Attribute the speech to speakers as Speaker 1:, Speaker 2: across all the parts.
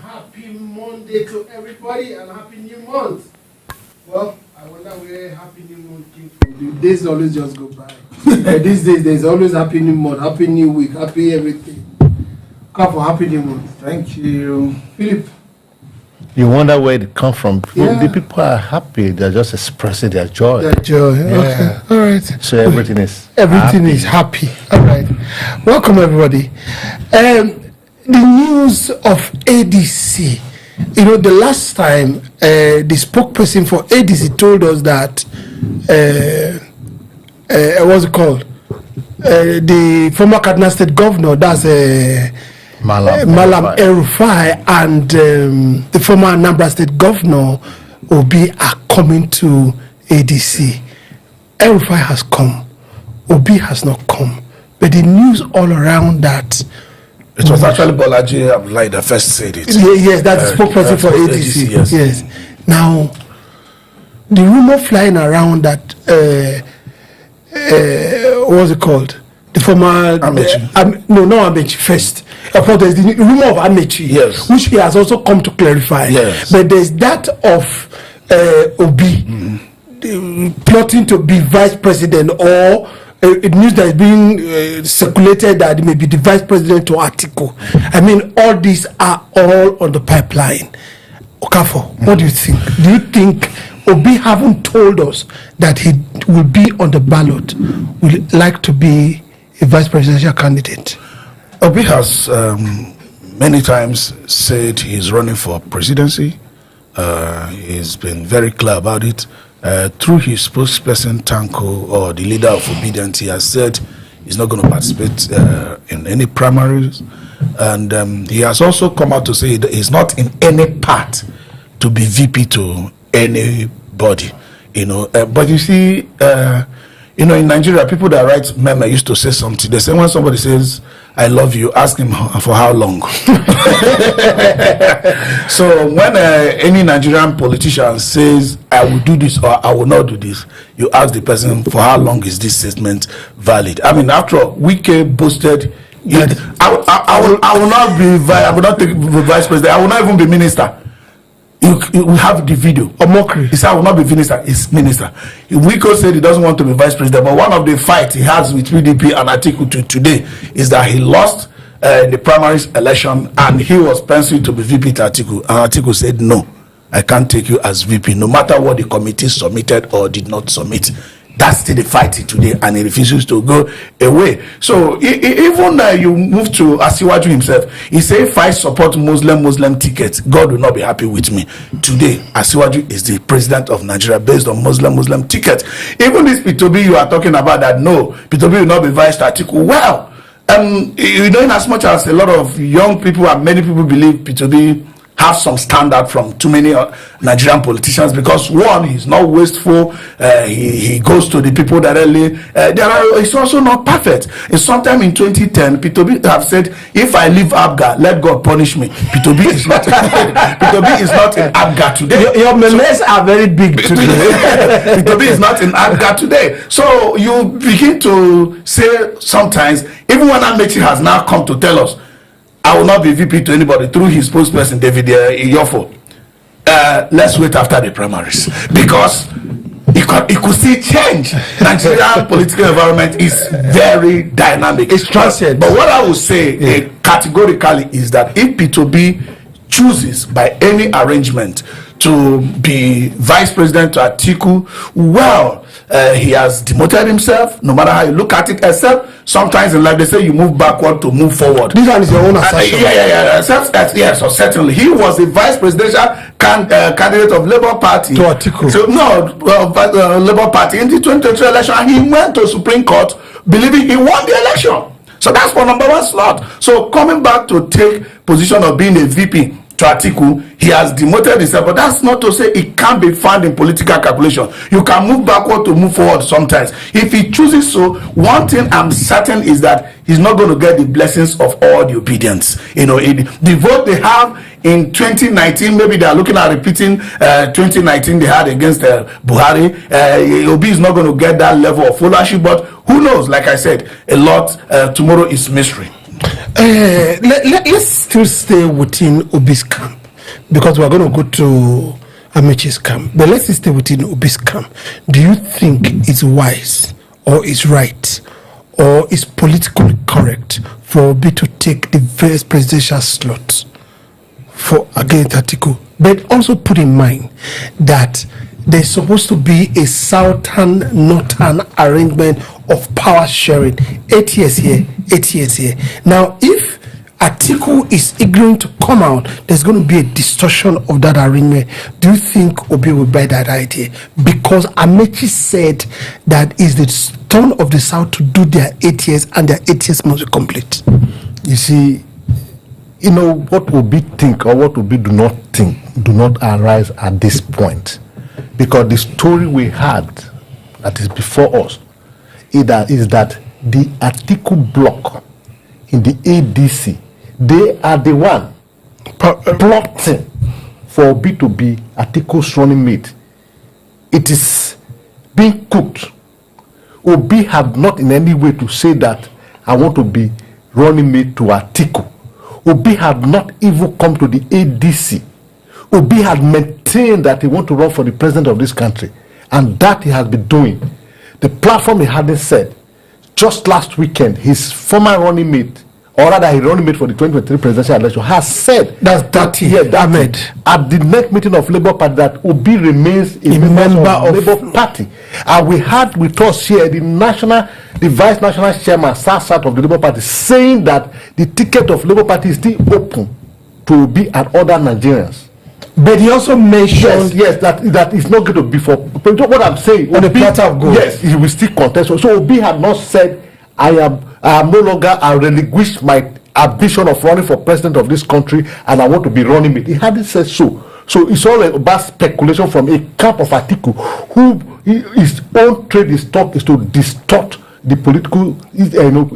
Speaker 1: happy Monday to everybody and happy new month. Well, I wonder where happy new month came from. The days always just go by. These days, there's always happy new month, happy new week, happy everything. Come for happy new month. Thank you. Philip.
Speaker 2: You wonder where it come from.
Speaker 1: Yeah.
Speaker 2: The people are happy. They're just expressing their joy.
Speaker 1: Their joy.
Speaker 2: Yeah.
Speaker 1: Okay. All right.
Speaker 2: So everything is
Speaker 1: happy. All right. Welcome, everybody. The news of ADC. You know, the last time the spokesperson for ADC told us that what's it called? The former Kaduna State governor, that's Malam El-Rufai, and the former Anambra State governor Obi are coming to ADC. El-Rufai has come, Obi has not come, but the news all around that
Speaker 3: it was actually Bolaji Abdullahi that first said it.
Speaker 1: Yes, that's the spokesperson for ADC. Yes. Now, the rumor flying around that what's it called? The former
Speaker 3: Amaechi.
Speaker 1: No, Amaechi first. There's the rumor of Amaechi,
Speaker 3: yes,
Speaker 1: which he has also come to clarify.
Speaker 3: Yes.
Speaker 1: But there's that of Obi plotting to be vice president, or news that is being circulated that he may be the vice president to Atiku. I mean, all these are all on the pipeline. Okafo, what do you think? Do you think Obi haven't told us that he will be on the ballot, would like to be a vice presidential candidate?
Speaker 3: Obi has many times said he's running for presidency. He's been very clear about it. Through his spokesperson Tanko, or the leader of Obidient, he has said he's not going to participate in any primaries, and he has also come out to say that he's not in any part to be VP to anybody, you know. But you see, you know, in Nigeria, people that write meme used to say something. They say when somebody says "I love you," ask him for how long. So when any Nigerian politician says "I will do this" or "I will not do this," you ask the person for how long is this statement valid. I mean, after all, Wike boasted, I will not be I will not take vice president. I will not even be minister. You have the video.
Speaker 1: A mockery.
Speaker 3: He said, "I will not be minister." He's minister. Wiko said he doesn't want to be vice president, but one of the fights he has with PDP and Atiku today is that he lost the primaries election, and he was penciled to be VP to Atiku, and Atiku said, "No, I can't take you as VP, no matter what the committee submitted or did not submit." That's still the fight today, and he refuses to go away. So even you move to Asiwaju himself, he said, "If I support Muslim tickets, God will not be happy with me." Today, Asiwaju is the president of Nigeria based on Muslim tickets. Even this Peter Obi you are talking about, that no, Peter Obi will not be vice to Atiku. Well, you know, in as much as a lot of young people and many people believe Peter Obi have some standard from too many Nigerian politicians, because one, he's not wasteful, he goes to the people directly. It's also not perfect. It's sometime in 2010, Peter Obi have said, "If I leave Abga, let God punish me." Peter Obi is not Peter Obi is not in Abga today.
Speaker 1: Your memes are very big today.
Speaker 3: Peter Obi is not in Abga today. So you begin to say sometimes, even when Amaechi has now come to tell us, "I will not be VP to anybody," through his spokesperson David Iyofo. Let's wait after the primaries, because it could still change. Nigerian political environment is very dynamic.
Speaker 1: It's transient.
Speaker 3: But what I would say categorically is that if Peter Obi chooses by any arrangement to be vice president to Atiku, well, he has demoted himself, no matter how you look at it, except sometimes in life they say you move backward to move forward.
Speaker 1: This one is your own assertion.
Speaker 3: Yes, so certainly. He was the vice presidential candidate of Labour Party.
Speaker 1: To Atiku.
Speaker 3: So, no, Labour Party in the 2023 election, and he went to Supreme Court believing he won the election. So that's for number one slot. So coming back to take position of being a VP to Atiku, he has demoted himself, but that's not to say it can't be found in political calculation. You can move backward to move forward sometimes. If he chooses so, one thing I'm certain is that he's not going to get the blessings of all the obedience. You know, the vote they have in 2019, maybe they are looking at repeating 2019 they had against Buhari. Obi is not going to get that level of followership, but who knows? Like I said, a lot tomorrow is mystery.
Speaker 1: Let's still stay within Obi's camp because we're going to go to Amaechi's camp. But let's stay within Obi's camp. Do you think it's wise or it's right or it's politically correct for Obi to take the vice presidential slot for against Atiku? But also put in mind that there's supposed to be a southern-northern arrangement of power sharing. 8 years here, 8 years here. Now, if Atiku is ignorant to come out, there's going to be a distortion of that arrangement. Do you think Obi will buy that idea? Because Amaechi said that is the turn of the South to do their 8 years, and their 8 years must be complete.
Speaker 2: You see, you know, what Obi think or what Obi do not think do not arise at this point. Because the story we had that is before us is that the Atiku bloc in the ADC, they are the one plotting for Obi to be Atiku's running mate. It is being cooked. Obi have not in any way to say that I want to be running mate to Atiku. Obi had not even come to the ADC. Obi had maintained that he want to run for the president of this country, and that he has been doing. The platform he hadn't said. Just last weekend, his former running mate, or rather his running mate for the 2023 presidential election, has said
Speaker 1: Ahmed
Speaker 2: at the next meeting of Labour Party that Obi remains a member of Labour Party. And we had with us here the vice national chairman, South of the Labour Party, saying that the ticket of Labour Party is still open to Obi and other Nigerians.
Speaker 1: But he also mentioned
Speaker 2: that is not going to be for what I'm saying
Speaker 1: on the platter of gold.
Speaker 2: Yes, he will still contest. So Obi had not said I am no longer, I relinquish my ambition of running for president of this country and I want to be running it. He hadn't said so. So it's all about speculation from a camp of Atiku who his own trade stock is to distort the political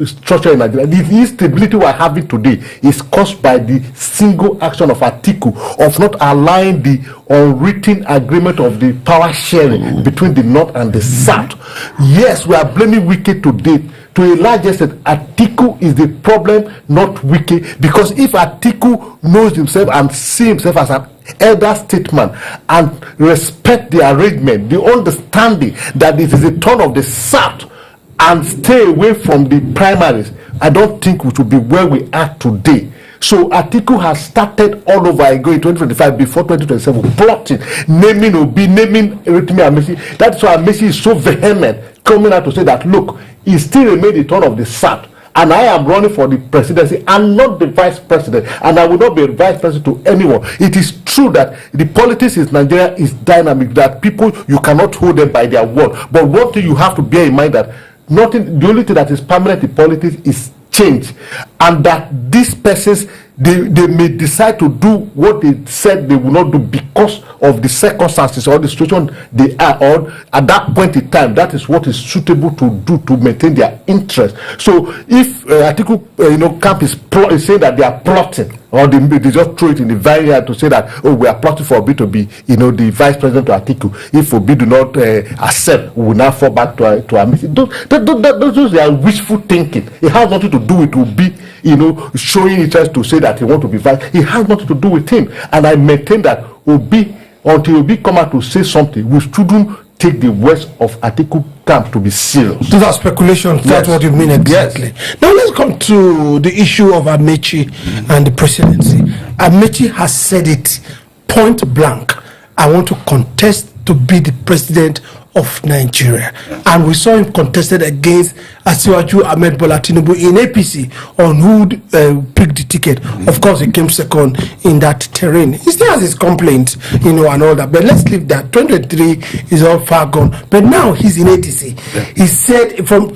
Speaker 2: structure in Nigeria. The instability we are having today is caused by the single action of Atiku of not allowing the unwritten agreement of the power sharing between the North and the South. Yes, we are blaming Wike today. To a large extent, Atiku is the problem, not Wike. Because if Atiku knows himself and sees himself as an elder statesman and respect the arrangement, the understanding that it is a turn of the South, and stay away from the primaries, I don't think we should be where we are today. So Atiku has started all over again in 2025 before 2027, plotting, naming Obi, naming Rotimi Amaechi. That's why Amaechi is so vehement, coming out to say that, look, he still remains the turn of the South, and I am running for the presidency and not the vice president, and I will not be a vice president to anyone. It is true that the politics in Nigeria is dynamic, that people, you cannot hold them by their word. But one thing you have to bear in mind that the only thing that is permanent in politics is change, and that these persons they may decide to do what they said they will not do because of the circumstances or the situation they are on at that point in time. That is what is suitable to do to maintain their interest. So if Atiku camp is saying that they are plotting, or they just throw it in the very air to say that, oh, we are plotting for Obi to be the vice president to Atiku. If Obi do not accept, we will now fall back to Amaechi. Those are wishful thinking. It has nothing to do with Obi showing interest to say that he want to be vice. It has nothing to do with him. And I maintain that Obi, until Obi come out to say something, we shouldn't take the words of Atiku camp to be serious.
Speaker 1: Those are speculations. Yes. That's what you mean exactly. Yes. Now let's come to the issue of Amaechi and the presidency. Amaechi has said it point blank. I want to contest to be the president of Nigeria. And we saw him contested against Asiwaju Ahmed Bola Tinubu in APC on who picked the ticket. Of course, he came second in that terrain. He still has his complaints, and all that. But let's leave that. 2023 is all far gone. But now he's in ADC. Yeah. He said from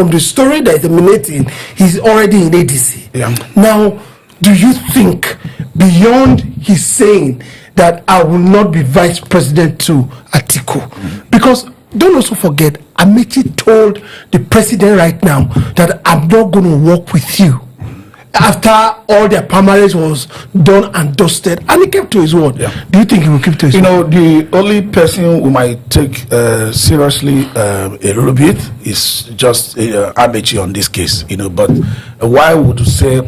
Speaker 1: the story that is emanating, he's already in ADC.
Speaker 3: Yeah.
Speaker 1: Now, do you think beyond his saying that I will not be vice president to Atiku? Because don't also forget, Amaechi told the president right now that I'm not going to work with you. after all their primaries was done and dusted, and he kept to his word.
Speaker 3: Yeah.
Speaker 1: Do you think he will keep to his word?
Speaker 3: The only person who might take seriously a little bit is just Amaechi on this case. But why would you say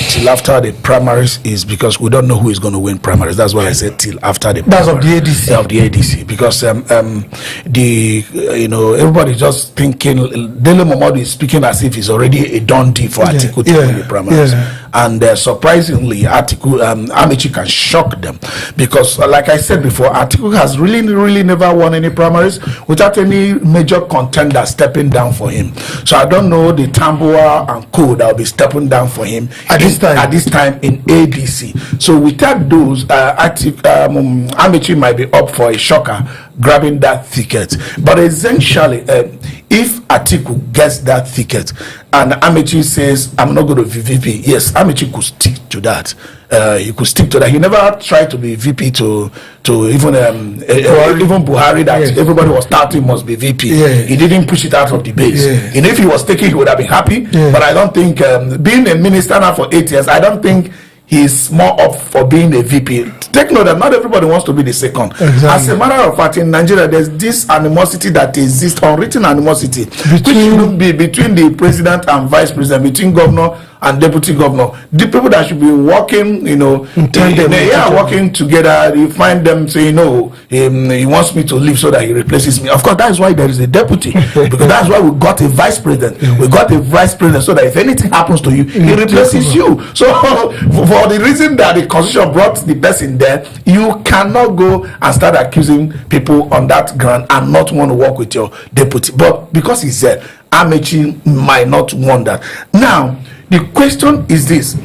Speaker 3: till after the primaries is because we don't know who is going to win primaries. That's why I said till after the
Speaker 1: That's of the ADC.
Speaker 3: Of the ADC, because everybody just thinking Dele Momodu is speaking as if it's already a done deal for Atiku to win the primaries. And surprisingly, Amaechi can shock them because, like I said before, Atiku has really never won any primaries without any major contender stepping down for him. So I don't know the Tambuwa and co that will be stepping down for him at this time in ADC. So without those, Amaechi might be up for a shocker grabbing that ticket. But essentially, if Atiku gets that ticket and Amaechi says, I'm not going to be VP, yes, Amaechi could stick to that. He could stick to that. He never tried to be VP to even Buhari that everybody was starting must be VP. He didn't push it out of the base. And if he was taking, he would have been happy. But I don't think, being a minister now for 8 years, I don't think he's more up for being a VP. Take note that not everybody wants to be the second. Exactly. As a matter of fact, in Nigeria, there's this animosity that exists, unwritten animosity, which should be between the president and vice president, between governor and deputy governor. The people that should be working, working together, you find them saying, no, he wants me to leave so that he replaces me. Of course, that's why there is a deputy, because that's why we got a vice president. We got a vice president so that if anything happens to you, he replaces you. So for the reason that the constitution brought the person there, you cannot go and start accusing people on that ground and not want to work with your deputy. But because he said, Amaechi might not want that. Now, the question is this: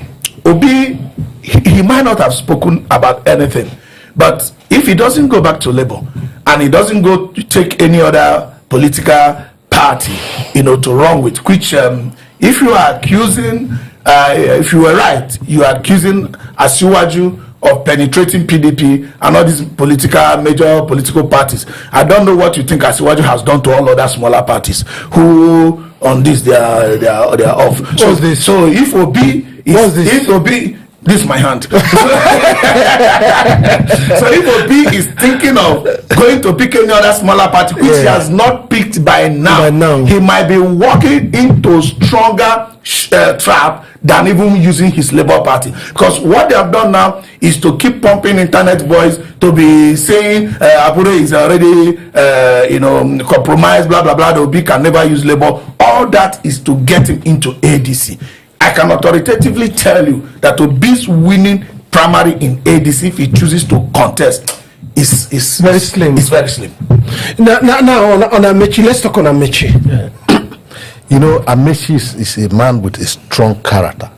Speaker 3: Obi, he might not have spoken about anything, but if he doesn't go back to Labour and he doesn't go to take any other political party, to run with, which if you are accusing, if you were right, you are accusing Asiwaju of penetrating PDP and all these major political parties. I don't know what you think Asiwaju has done to all other smaller parties who on this they are off. So if Obi this is my hand. So if Obi is thinking of going to pick any other smaller party, which he has not picked by now, he might be walking into stronger trap than even using his Labour Party, because what they have done now is to keep pumping internet boys to be saying Abure is already compromised, blah blah blah. The Obi can never use Labour. All that is to get him into ADC. I can authoritatively tell you that Obi's winning primary in ADC, if he chooses to contest, is
Speaker 1: very slim.
Speaker 3: It's very slim.
Speaker 1: Now on Amaechi, let's talk on Amaechi.
Speaker 2: Amaechi is a man with a strong character,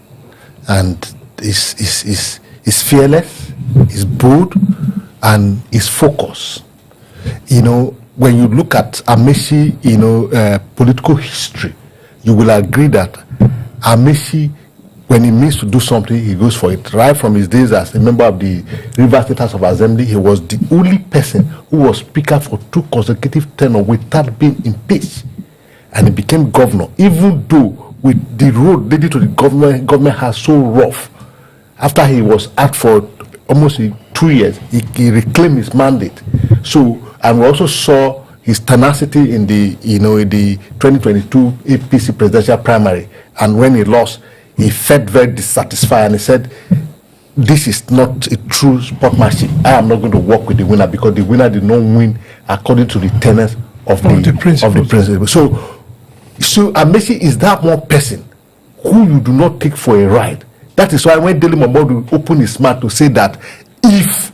Speaker 2: and is fearless, is bold, and is focused. When you look at Amaechi, political history, you will agree that Amaechi, when he means to do something, he goes for it. Right from his days as a member of the Rivers State House of Assembly, he was the only person who was speaker for 2 consecutive tenures without being impeached. And he became governor, even though with the road leading to the government has so rough. After he was out for almost 2 years, he reclaimed his mandate. So, and we also saw his tenacity in the 2022 APC presidential primary. And when he lost, he felt very dissatisfied, and he said, this is not a true sportsmanship. I am not going to work with the winner, because the winner did not win according to the tenets of the principle. So Amaechi is that one person who you do not take for a ride. That is why when Dele Momodu opened his mouth to say that if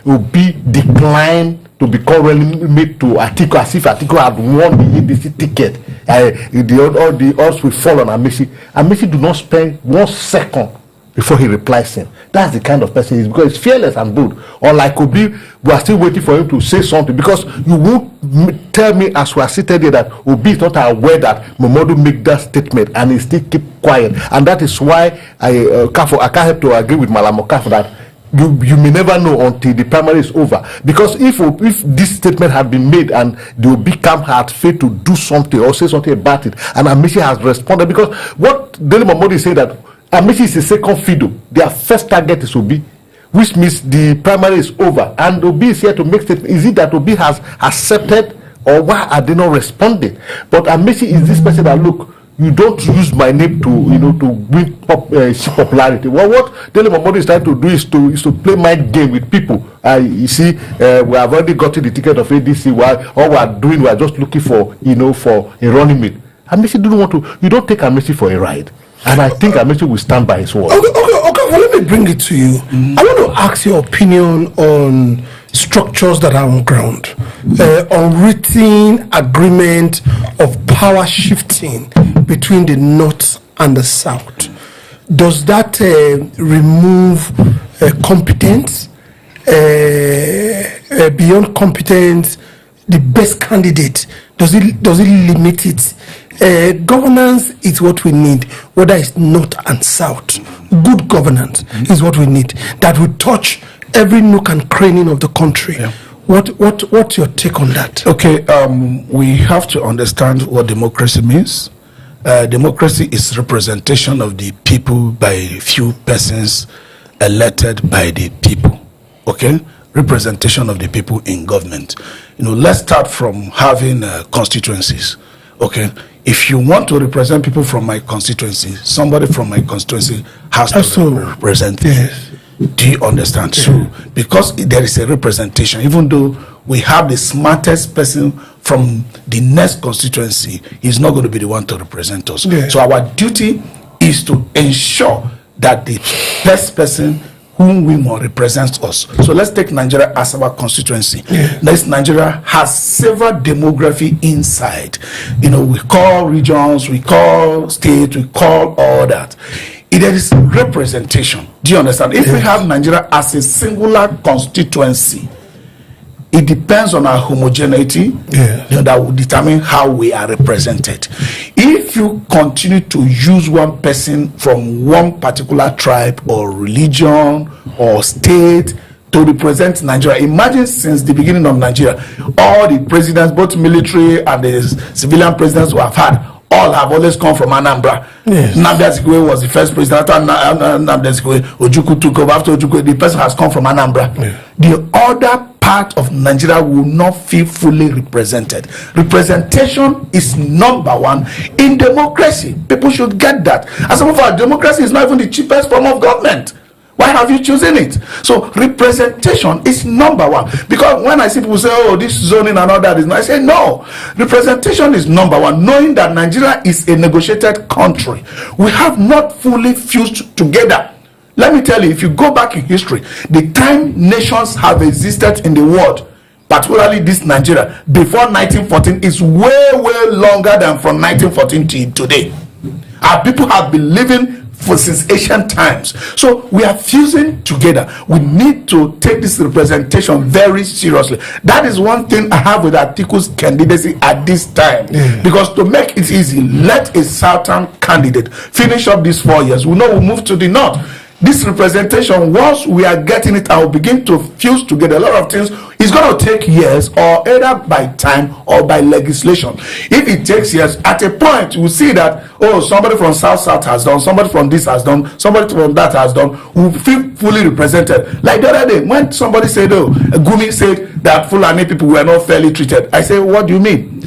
Speaker 2: Obi declined to become relevant to Atiku, as if Atiku had won the ADC ticket, all the odds will fall on Amaechi. Amaechi do not spend 1 second before he replies him. That's the kind of person he is, because he's fearless and bold. Unlike Obi, we are still waiting for him to say something, because you won't tell me as we are seated here that Obi is not aware that Momodu make that statement and he still keep quiet. And that is why I can't help to agree with Malam Okafo that you may never know until the primary is over. Because if this statement had been made and the Obi camp had failed to do something or say something about it, and Amaechi has responded, because what Dele Momodu is saying that Amaechi is a second fiddle. Their first target is Obi, which means the primary is over. And Obi is here to make statement. Is it that Obi has accepted, or why are they not responding? But Amaechi is this person that, look, you don't use my name to, to win popularity. Well, what Dele Momodu is trying to do is to play mind game with people. You see, we have already gotten the ticket of ADC. All we are doing, we are just looking for, for a running mate. Amaechi don't want to. You don't take Amaechi for a ride, and I think Amaechi will stand by his word.
Speaker 1: Okay. Well, let me bring it to you. I want to ask your opinion on structures that are on ground, unwritten agreement of power shifting between the North and the South. Does that remove competence? Beyond competence, the best candidate, does it limit it? Governance is what we need, whether it's North and South. Good governance is what we need, that will touch every nook and cranny of the country. Yeah. What's your take on that?
Speaker 3: Okay, we have to understand what democracy means. Democracy is representation of the people by a few persons elected by the people. Okay, representation of the people in government. Let's start from having constituencies. Okay, if you want to represent people from my constituency, somebody from my constituency has to represent.
Speaker 1: Yes.
Speaker 3: Do you understand? Yeah. So, because there is a representation, even though we have the smartest person from the next constituency, he's not going to be the one to represent us. Yeah. So our duty is to ensure that the best person whom we want represents us. So let's take Nigeria as our constituency. Yeah. This Nigeria has several demography inside. We call regions, we call states, we call all that. There is representation. Do you understand? If we have Nigeria as a singular constituency, it depends on our homogeneity that will determine how we are represented. If you continue to use one person from one particular tribe or religion or state to represent Nigeria, imagine since the beginning of Nigeria, all the presidents, both military and the civilian presidents we have had, all have always come from Anambra. Yes. Nnamdi Azikiwe was the first president. After Nnamdi Azikiwe, Ojukwu took over. After Ojukwu, the person has come from Anambra. Yeah. The other part of Nigeria will not feel fully represented. Representation is number one in democracy. People should get that. As a matter of fact, democracy is not even the cheapest form of government. Why have you chosen it? So representation is number one. Because when I see people say, oh, this zoning and all that is not, I say no. Representation is number one. Knowing that Nigeria is a negotiated country, we have not fully fused together. Let me tell you, if you go back in history, the time nations have existed in the world, particularly this Nigeria, before 1914 is way longer than from 1914 to today. Our people have been living since ancient times. So we are fusing together. We need to take this representation very seriously. That is one thing I have with Atiku's candidacy at this time. Because to make it easy, let a southern candidate finish up these 4 years. We know we'll move to the north. This representation, once we are getting it, I will begin to fuse together a lot of things. It's going to take years, or either by time or by legislation. If it takes years, at a point we'll see that, oh, somebody from South has done, somebody from this has done, somebody from that has done, will feel fully represented. Like the other day, when somebody said, oh, Gumi said that Fulani people were not fairly treated. I say, what do you mean?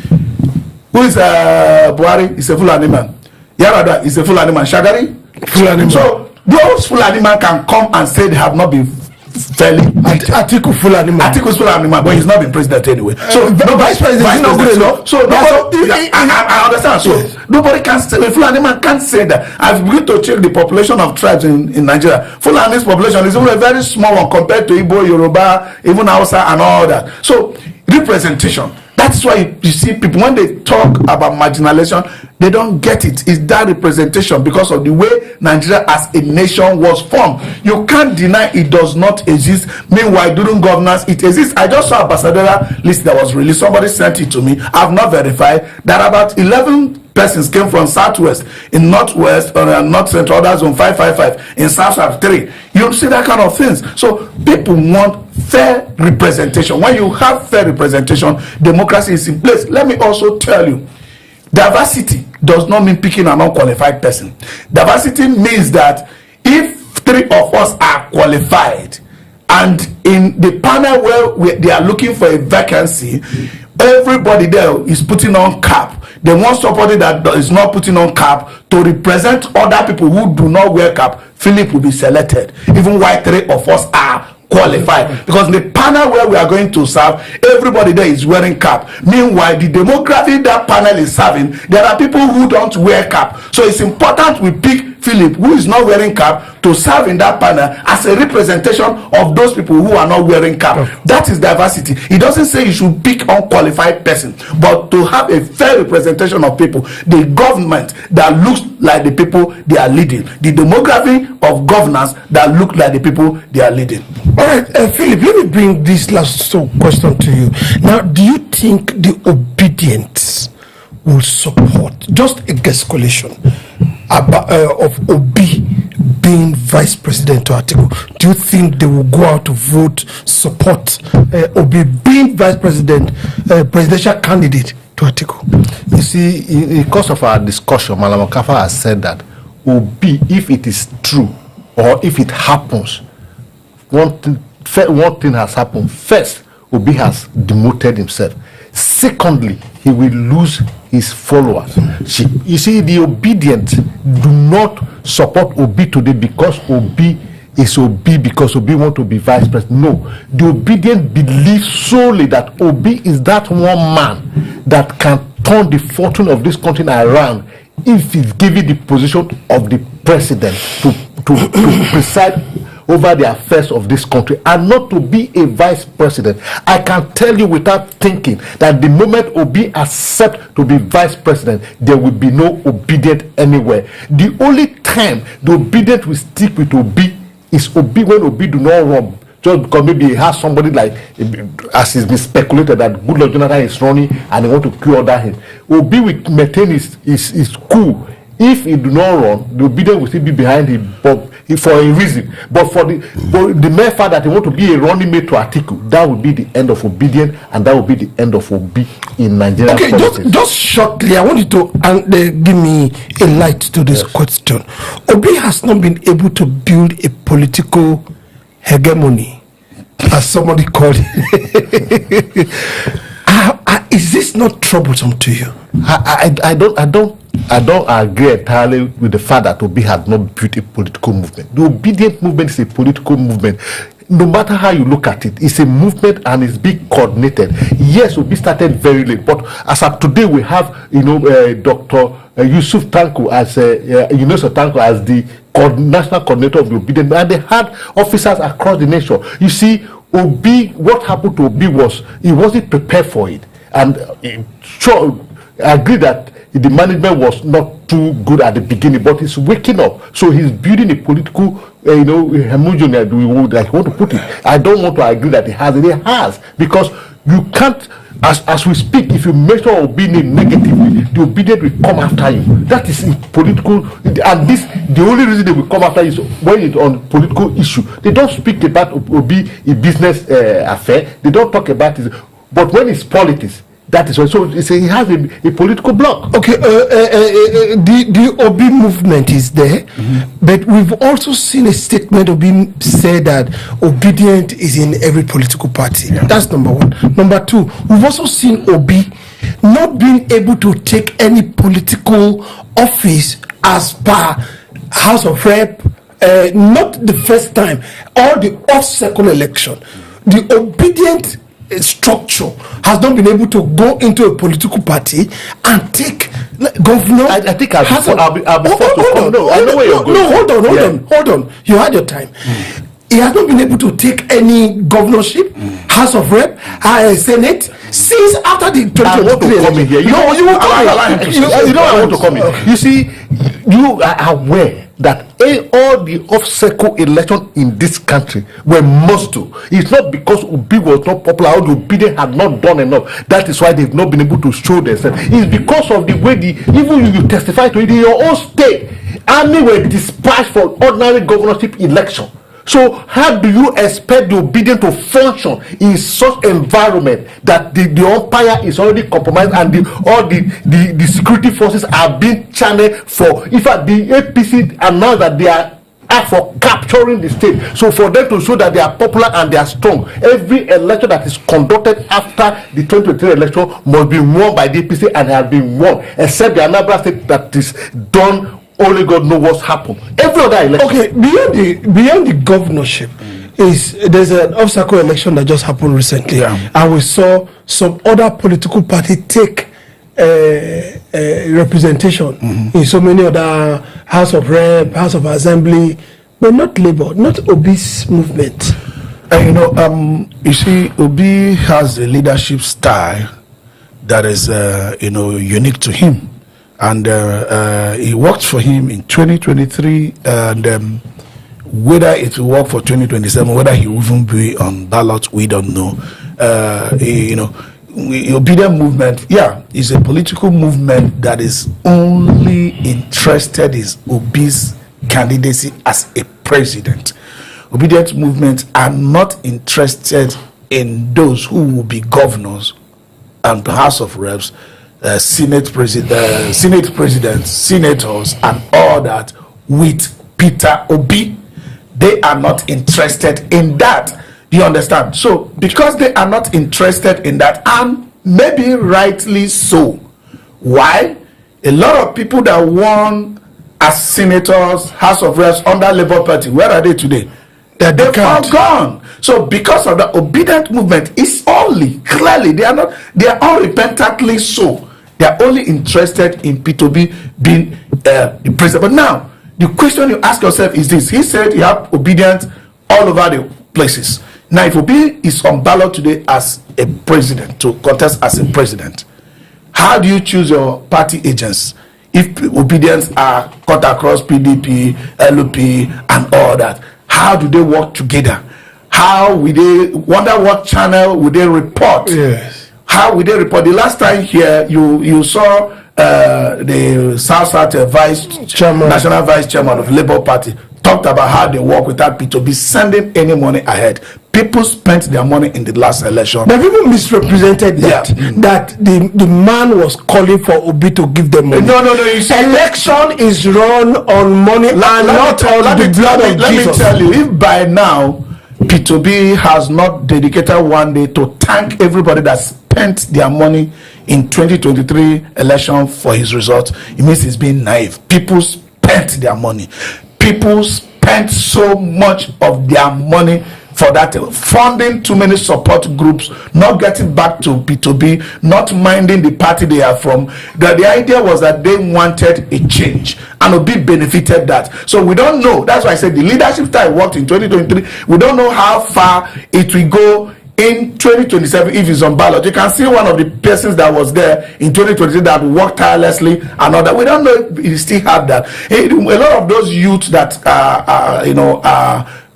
Speaker 3: Who is Buhari? Is a Fulani man. Yarada is a Fulani man. Shagari? Fulani man. So those Fulani man can come and say they have not been fairly.
Speaker 1: Atiku Fulani man.
Speaker 3: Atiku Fulani man, but he's not been president anyway. So
Speaker 1: the vice president is not good enough.
Speaker 3: So I understand. So nobody can say, Fulani man can't say that. I've begun to check the population of tribes in Nigeria. Fulani's population is only a very small one compared to Igbo, Yoruba, even Hausa and all that. So representation. That's why you see people, when they talk about marginalization, they don't get it. It's that representation because of the way Nigeria as a nation was formed. You can't deny it does not exist. Meanwhile, during governance, it exists. I just saw a ambassadorial list that was released. Somebody sent it to me. I've not verified that about 11 persons came from Southwest, in Northwest, or North Central, others on 555, in South 3. You see that kind of things. So people want fair representation. When you have fair representation, democracy is in place. Let me also tell you, Diversity does not mean picking an unqualified person. Diversity means that if 3 of us are qualified, and in the panel where they are looking for a vacancy, everybody there is putting on cap. They want somebody that is not putting on cap to represent other people who do not wear cap. Philip will be selected, even while 3 of us are qualified, because in the panel where we are going to serve, everybody there is wearing cap. Meanwhile, the demography that panel is serving, there are people who don't wear cap. So it's important we pick Philip, who is not wearing cap, to serve in that panel as a representation of those people who are not wearing cap. That is diversity. It doesn't say you should pick unqualified person, but to have a fair representation of people, the government that looks like the people they are leading, the demography of governance that look like the people they are leading.
Speaker 1: All right, Philip, let me bring this last question to you. Now, do you think the Obidient will support, just a guessculation, of Obi being vice president to Atiku? Do you think they will go out to vote, support Obi being vice president, presidential candidate to Atiku?
Speaker 2: You see, in course of our discussion, Malam Okafor has said that Obi, if it is true or if it happens, one thing has happened. First, Obi has demoted himself. Secondly, he will lose his followers. You see, the Obidient do not support Obi today because Obi is Obi, because Obi want to be vice president. No, the Obidient believe solely that Obi is that one man that can turn the fortune of this country around if he's given the position of the president to preside over the affairs of this country and not to be a vice president. I can tell you without thinking that the moment Obi accepts to be vice president, there will be no Obidient anywhere. The only time the Obidient will stick with Obi is Obi when Obi do not run, just because maybe he has somebody like, as it's been speculated, that Goodluck Jonathan is running and he want to queue under him. Obi will maintain his cool. If he do not run, the Obidient will still be behind him, but for a reason. But for the mere fact that he want to be a running mate to Atiku, that will be the end of Obidient, and that will be the end of Obi in Nigeria.
Speaker 1: Okay, just shortly, I want you to give me a light to this question. Obi has not been able to build a political hegemony, as somebody called it. Is this not troublesome to you?
Speaker 2: I don't agree entirely with the fact that Obi has not built a political movement. The Obidient movement is a political movement. No matter how you look at it, it's a movement and it's being coordinated. Yes, Obi started very late, but as of today, we have Dr. Yusuf Tanko as Tanko as the national coordinator of the Obidient, and they had officers across the nation. You see, Obi, what happened to Obi was he wasn't prepared for it, and sure, I agree that the management was not too good at the beginning, but he's waking up. So he's building a political, homogeneous, like want to put it. I don't want to agree that he has it. He has, because you can't, as we speak, if you measure Obi negatively, the Obidient will come after you. That is in political, and this, the only reason they will come after you is when it's on political issue. They don't speak about Obi a business affair. They don't talk about it. But when it's politics, that is why. So he has a political block.
Speaker 1: Okay, the Obi movement is there, but we've also seen a statement Obi said that Obidient is in every political party. That's number one. Number two, we've also seen Obi not being able to take any political office as per House of Rep. Not the first time, or the off-cycle election. The Obidient structure has not been able to go into a political party and take governor.
Speaker 2: I think I'll be forced to come. No, I know where you're going.
Speaker 1: No, hold on. You had your time. He has not been able to take any governorship, House of Rep, Senate, since after the 2023 election.
Speaker 2: I want to come in. You see, you are aware that all the off-cycle election in this country were must do. It's not because Obi was not popular or the Obidient had not done enough. That is why they've not been able to show themselves. It's because of the way even you testify to it in your own state. Army were dispatched for ordinary governorship election. So how do you expect the Obidient to function in such environment that the umpire is already compromised and all the security forces are being channeled for? In fact, the APC announced that they are for capturing the state. So for them to show that they are popular and they are strong, every election that is conducted after the 2023 election must be won by the APC, and have been won, except the Anambra state that is done. Only God knows what's happened. Every other election.
Speaker 1: Okay, beyond the governorship, there's an obstacle election that just happened recently, and we saw some other political party take representation in so many other House of Rep, House of Assembly, but not Labour, not Obi's movement.
Speaker 3: You see, Obi has a leadership style that is, unique to him, and it worked for him in 2023, and whether it will work for 2027, whether he will even be on ballot, we don't know. The Obidient movement, is a political movement that is only interested in Obi's candidacy as a president. Obidient movements are not interested in those who will be governors and the House of Reps, Senate presidents, senators, and all that with Peter Obi. They are not interested in that. Do you understand? So because they are not interested in that, and maybe rightly so. Why? A lot of people that won as senators, House of Reps under Labour Party, where are they today? They've all gone. So because of the Obidient movement, it's only clearly they are unrepentantly so. They are only interested in Peter Obi being the president. But now the question you ask yourself is this: he said you have Obidient all over the places. Now, if Obi is on ballot today as a president, to contest as a president, how do you choose your party agents if Obedients are cut across PDP, LP, and all that? How do they work together? How will they, wonder what channel will they report?
Speaker 1: Yes.
Speaker 3: How will they report? The last time here, you saw the South National Vice Chairman of Labour Party talked about how they work without Peter Obi sending any money ahead. People spent their money in the last election.
Speaker 1: But people misrepresented that that the man was calling for Obi to give them money.
Speaker 3: No. You see,
Speaker 1: election is run on money and not on the blood of Jesus.
Speaker 3: Let me tell you, if by now Peter Obi has not dedicated one day to thank everybody that spent their money in 2023 election for his results, it means he's being naive. People spent their money. People spent so much of their money for that, funding too many support groups, not getting back to P2B, not minding the party they are from. The idea was that they wanted a change, and Obi benefited that. So we don't know. That's why I said the leadership style worked in 2023. We don't know how far it will go in 2027 if it's on ballot. You can see one of the persons that was there in 2023 that worked tirelessly and all that. We don't know if he still had that. A lot of those youths that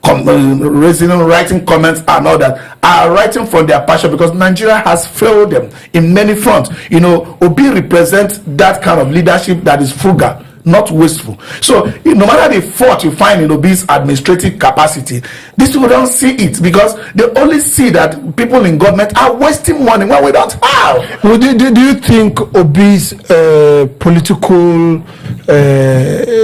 Speaker 3: writing comments and all that are writing from their passion, because Nigeria has failed them in many fronts. Obi represents that kind of leadership that is frugal, not wasteful. So no matter the fault you find in Obi's administrative capacity, these people don't see it, because they only see that people in government are wasting money when we don't have.
Speaker 1: Well, do you think Obi's political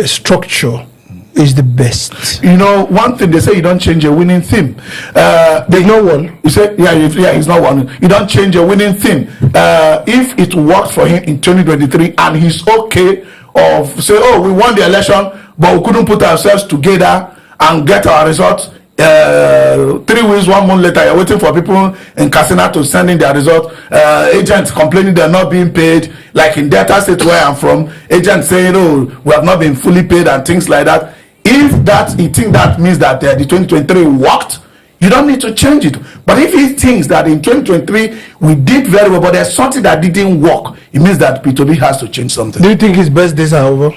Speaker 1: structure is the best?
Speaker 3: One thing they say, you don't change a winning theme.
Speaker 1: There's no one.
Speaker 3: You said, it's not one. You don't change a winning theme. If it worked for him in 2023 and he's okay of say, we won the election, but we couldn't put ourselves together and get our results. 3 weeks, 1 month later, you're waiting for people in Katsina to send in their results. Agents complaining they're not being paid. Like in Delta State where I'm from, agents saying, we have not been fully paid and things like that. If you think that means that the 2023 worked, you don't need to change it. But if he thinks that in 2023 we did very well, but there's something that didn't work, it means that P2B has to change something.
Speaker 1: Do you think his best days are over?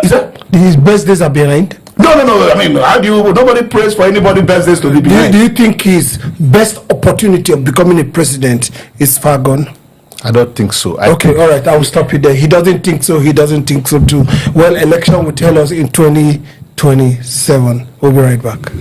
Speaker 3: Is that
Speaker 1: his best days are behind?
Speaker 3: No. I mean, nobody prays for anybody's best days to be behind.
Speaker 1: Do you think his best opportunity of becoming a president is far gone?
Speaker 2: I don't think so.
Speaker 1: All right, I will stop you there. He doesn't think so. He doesn't think so too. Well, election will tell us in 2027. We'll be right back.